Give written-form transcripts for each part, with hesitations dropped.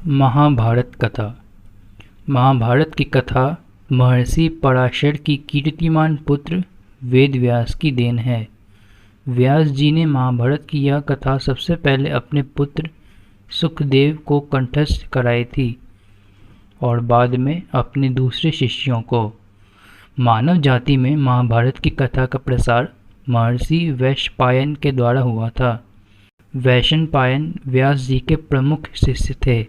महाभारत कथा। महाभारत की कथा महर्षि पराशर की कीर्तिमान पुत्र वेद व्यास की देन है। व्यास जी ने महाभारत की यह कथा सबसे पहले अपने पुत्र सुखदेव को कंठस्थ कराई थी और बाद में अपने दूसरे शिष्यों को। मानव जाति में महाभारत की कथा का प्रसार महर्षि वैशंपायन के द्वारा हुआ था। वैशंपायन व्यास जी के प्रमुख शिष्य थे।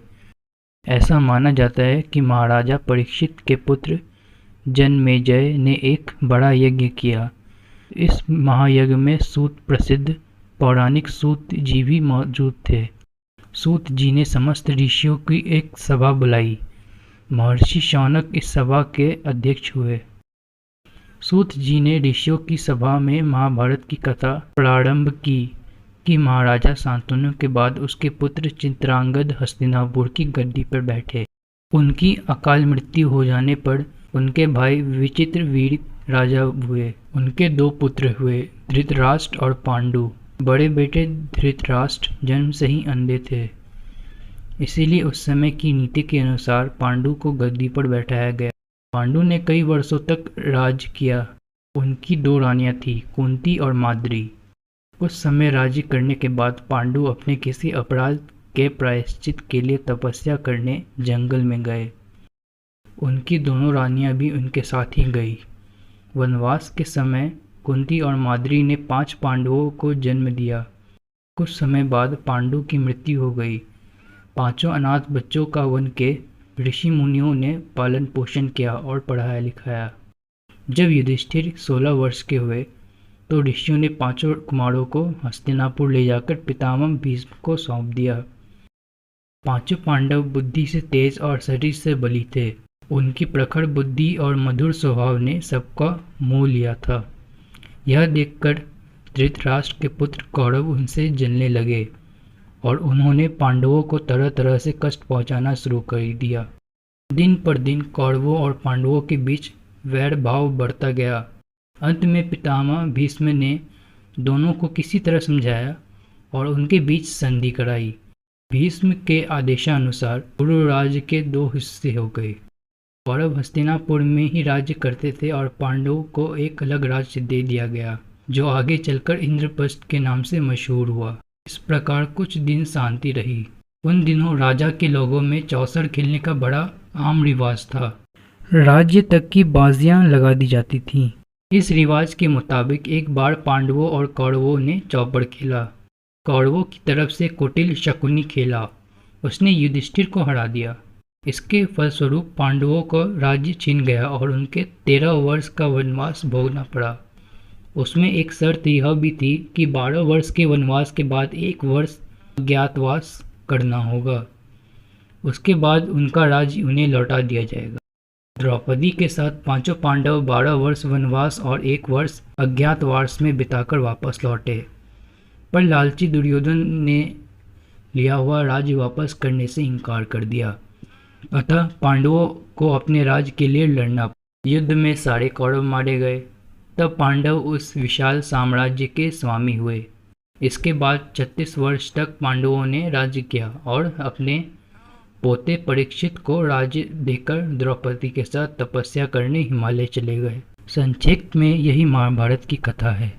ऐसा माना जाता है कि महाराजा परीक्षित के पुत्र जन्मेजय ने एक बड़ा यज्ञ किया। इस महायज्ञ में सूत प्रसिद्ध पौराणिक सूत जी भी मौजूद थे। सूत जी ने समस्त ऋषियों की एक सभा बुलाई। महर्षि शौनक इस सभा के अध्यक्ष हुए। सूत जी ने ऋषियों की सभा में महाभारत की कथा प्रारंभ की कि महाराजा शांतनु के बाद उसके पुत्र चित्रांगद हस्तिनापुर की गद्दी पर बैठे। उनकी अकाल मृत्यु हो जाने पर उनके भाई विचित्रवीर्य राजा हुए। उनके दो पुत्र हुए, धृतराष्ट्र और पांडु। बड़े बेटे धृतराष्ट्र जन्म से ही अंधे थे, इसीलिए उस समय की नीति के अनुसार पांडु को गद्दी पर बैठाया गया। पांडु ने कई वर्षों तक राज किया। उनकी दो रानियां थीं, कुंती और माद्री। कुछ समय राज्य करने के बाद पांडु अपने किसी अपराध के प्रायश्चित के लिए तपस्या करने जंगल में गए। उनकी दोनों रानियां भी उनके साथ ही गई। वनवास के समय कुंती और माद्री ने 5 पांडवों को जन्म दिया। कुछ समय बाद पांडु की मृत्यु हो गई। 5 अनाथ बच्चों का वन के ऋषि मुनियों ने पालन पोषण किया और पढ़ाया लिखाया। जब युधिष्ठिर 16 वर्ष के हुए तो ऋषियों ने 5 कुमारों को हस्तिनापुर ले जाकर पितामह भीष्म को सौंप दिया। 5 पांडव बुद्धि से तेज और शरीर से बली थे। उनकी प्रखर बुद्धि और मधुर स्वभाव ने सबका मोह लिया था। यह देखकर धृतराष्ट्र के पुत्र कौरव उनसे जलने लगे और उन्होंने पांडवों को तरह तरह से कष्ट पहुंचाना शुरू कर दिया। दिन पर दिन कौरवों और पांडवों के बीच वैर भाव बढ़ता गया। अंत में पितामह भीष्म ने दोनों को किसी तरह समझाया और उनके बीच संधि कराई। भीष्म के आदेशानुसार कुरु राज्य के 2 हिस्से हो गए। कौरव हस्तिनापुर में ही राज्य करते थे और पांडवों को एक अलग राज्य दे दिया गया, जो आगे चलकर इंद्रप्रस्थ के नाम से मशहूर हुआ। इस प्रकार कुछ दिन शांति रही। उन दिनों राजा के लोगों में चौसर खेलने का बड़ा आम रिवाज था। राज्य तक की बाजियां लगा दी जाती थीं। इस रिवाज के मुताबिक एक बार पांडवों और कौरवों ने चौपड़ खेला। कौरवों की तरफ से कुटिल शकुनी खेला। उसने युधिष्ठिर को हरा दिया। इसके फलस्वरूप पांडवों को राज्य छीन गया और उनके 13 वर्ष का वनवास भोगना पड़ा। उसमें एक शर्त यह भी थी कि 12 वर्ष के वनवास के बाद 1 वर्ष अज्ञातवास करना होगा। उसके बाद उनका राज्य उन्हें लौटा दिया जाएगा। द्रौपदी के साथ 5 पांडव 12 वर्ष वनवास और 1 वर्ष अज्ञातवास में बिताकर वापस लौटे, पर लालची दुर्योधन ने लिया हुआ राज्य वापस करने से इनकार कर दिया। अतः पांडवों को अपने राज्य के लिए लड़ना पड़ा। युद्ध में सारे कौरव मारे गए। तब पांडव उस विशाल साम्राज्य के स्वामी हुए। इसके बाद 36 वर्ष तक पांडवों ने राज्य किया और अपने पोते परीक्षित को राज्य देकर द्रौपदी के साथ तपस्या करने हिमालय चले गए। संक्षेप में यही महाभारत की कथा है।